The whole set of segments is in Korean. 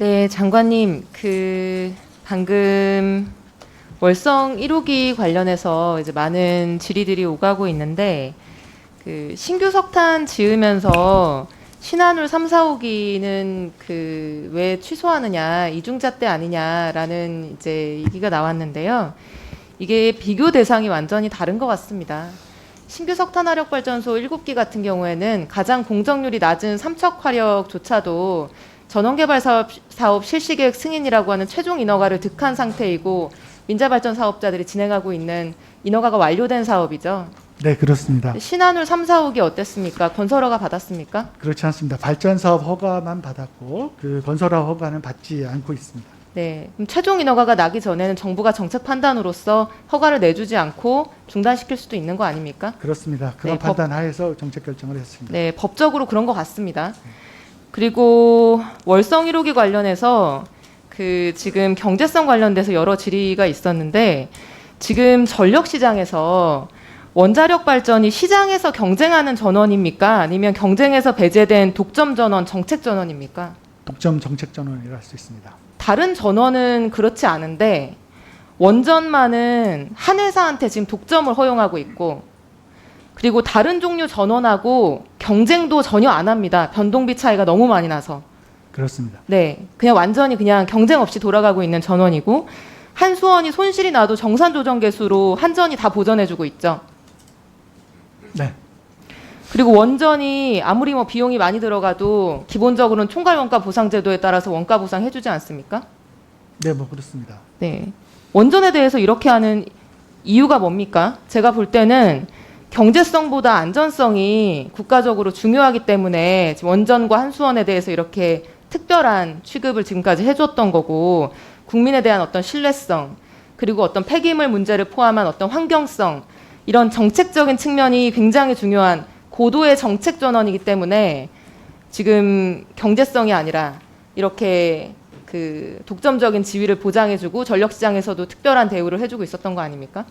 네, 장관님, 방금 월성 1호기 관련해서 이제 많은 질의들이 오가고 있는데, 신규 석탄 지으면서 신한울 3, 4호기는 왜 취소하느냐, 이중잣대 아니냐라는 이제 얘기가 나왔는데요. 이게 비교 대상이 완전히 다른 것 같습니다. 신규 석탄화력발전소 7기 같은 경우에는 가장 공정률이 낮은 삼척화력조차도 전원개발 사업 실시계획 승인이라고 하는 최종 인허가를 득한 상태이고 민자발전 사업자들이 진행하고 있는 인허가가 완료된 사업이죠. 네, 그렇습니다. 신한울 3, 4호기 어땠습니까? 건설허가 받았습니까? 그렇지 않습니다. 발전사업 허가만 받았고 그 건설업 허가는 받지 않고 있습니다. 네, 그럼 최종 인허가가 나기 전에는 정부가 정책 판단으로서 허가를 내주지 않고 중단시킬 수도 있는 거 아닙니까? 그렇습니다. 그런 네, 판단 하에서 정책 결정을 했습니다. 네, 법적으로 그런 것 같습니다. 그리고 월성 1호기 관련해서 지금 경제성 관련돼서 여러 질의가 있었는데 지금 전력 시장에서 원자력 발전이 시장에서 경쟁하는 전원입니까? 아니면 경쟁에서 배제된 독점 전원, 정책 전원입니까? 독점 정책 전원이라 할 수 있습니다. 다른 전원은 그렇지 않은데 원전만은 한 회사한테 지금 독점을 허용하고 있고 그리고 다른 종류 전원하고 경쟁도 전혀 안 합니다. 변동비 차이가 너무 많이 나서. 그렇습니다. 네, 그냥 완전히 그냥 경쟁 없이 돌아가고 있는 전원이고 한수원이 손실이 나도 정산 조정 개수로 한전이 다 보전해주고 있죠. 네, 그리고 원전이 아무리 뭐 비용이 많이 들어가도 기본적으로는 총괄 원가 보상 제도에 따라서 원가 보상해주지 않습니까? 네, 뭐 그렇습니다. 네, 원전에 대해서 이렇게 하는 이유가 뭡니까? 제가 볼 때는 경제성보다 안전성이 국가적으로 중요하기 때문에 원전과 한수원에 대해서 이렇게 특별한 취급을 지금까지 해줬던 거고 국민에 대한 어떤 신뢰성 그리고 어떤 폐기물 문제를 포함한 어떤 환경성 이런 정책적인 측면이 굉장히 중요한 고도의 정책 전원이기 때문에 지금 경제성이 아니라 이렇게 독점적인 지위를 보장해주고 전력시장에서도 특별한 대우를 해주고 있었던 거 아닙니까?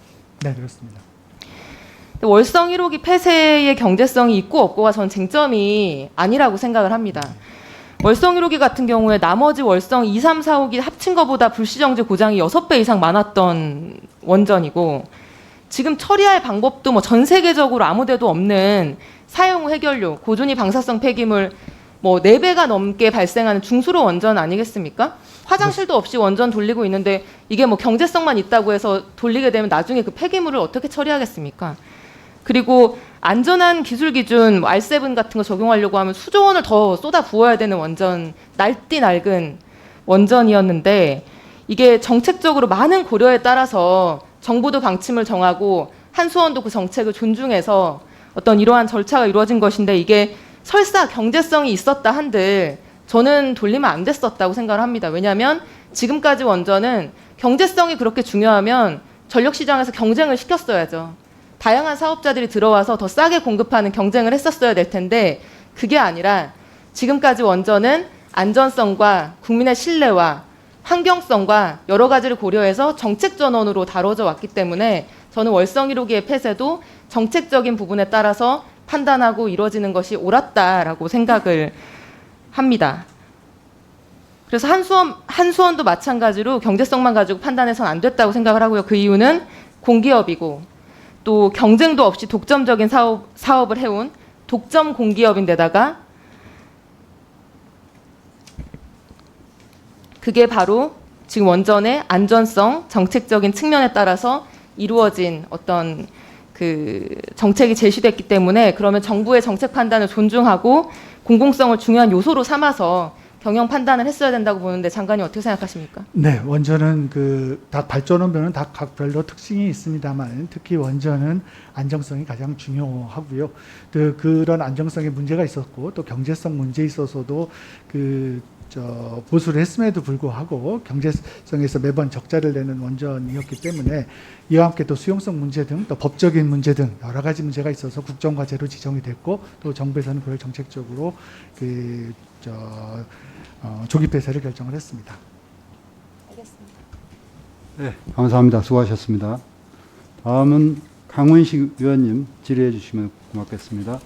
네, 그렇습니다. 월성 1호기 폐쇄의 경제성이 있고 없고가 전 쟁점이 아니라고 생각을 합니다. 월성 1호기 같은 경우에 나머지 월성 2, 3, 4호기 합친 것보다 불시정지 고장이 6배 이상 많았던 원전이고 지금 처리할 방법도 뭐 전 세계적으로 아무 데도 없는 사용 후 해결료, 고준위 방사성 폐기물 뭐 4배가 넘게 발생하는 중수로 원전 아니겠습니까? 화장실도 없이 원전 돌리고 있는데 이게 뭐 경제성만 있다고 해서 돌리게 되면 나중에 그 폐기물을 어떻게 처리하겠습니까? 그리고 안전한 기술 기준 R7 같은 거 적용하려고 하면 수조 원을 더 쏟아 부어야 되는 원전, 날뛰 낡은 원전이었는데 이게 정책적으로 많은 고려에 따라서 정부도 방침을 정하고 한수원도 그 정책을 존중해서 어떤 이러한 절차가 이루어진 것인데 이게 설사 경제성이 있었다 한들 저는 돌리면 안 됐었다고 생각을 합니다. 왜냐하면 지금까지 원전은 경제성이 그렇게 중요하면 전력시장에서 경쟁을 시켰어야죠. 다양한 사업자들이 들어와서 더 싸게 공급하는 경쟁을 했었어야 될 텐데 그게 아니라 지금까지 원전은 안전성과 국민의 신뢰와 환경성과 여러 가지를 고려해서 정책 전원으로 다뤄져 왔기 때문에 저는 월성 1호기의 폐쇄도 정책적인 부분에 따라서 판단하고 이루어지는 것이 옳았다라고 생각을 합니다. 그래서 한수원도 마찬가지로 경제성만 가지고 판단해서는 안 됐다고 생각을 하고요. 그 이유는 공기업이고 또 경쟁도 없이 독점적인 사업을 해온 독점 공기업인데다가 그게 바로 지금 원전의 안전성, 정책적인 측면에 따라서 이루어진 어떤 정책이 제시됐기 때문에 그러면 정부의 정책 판단을 존중하고 공공성을 중요한 요소로 삼아서 경영 판단을 했어야 된다고 보는데 장관님 어떻게 생각하십니까? 네, 원전은 다 발전원별은 다 각별로 특징이 있습니다만 특히 원전은 안정성이 가장 중요하고요. 그런 안정성에 문제가 있었고 또 경제성 문제에 있어서도 보수를 했음에도 불구하고 경제성에서 매번 적자를 내는 원전이었기 때문에 이와 함께 또 수용성 문제 등 또 법적인 문제 등 여러 가지 문제가 있어서 국정과제로 지정이 됐고 또 정부에서는 그걸 정책적으로 조기 폐쇄를 결정을 했습니다. 알겠습니다. 네, 감사합니다. 수고하셨습니다. 다음은 강훈식 의원님 질의해 주시면 고맙겠습니다.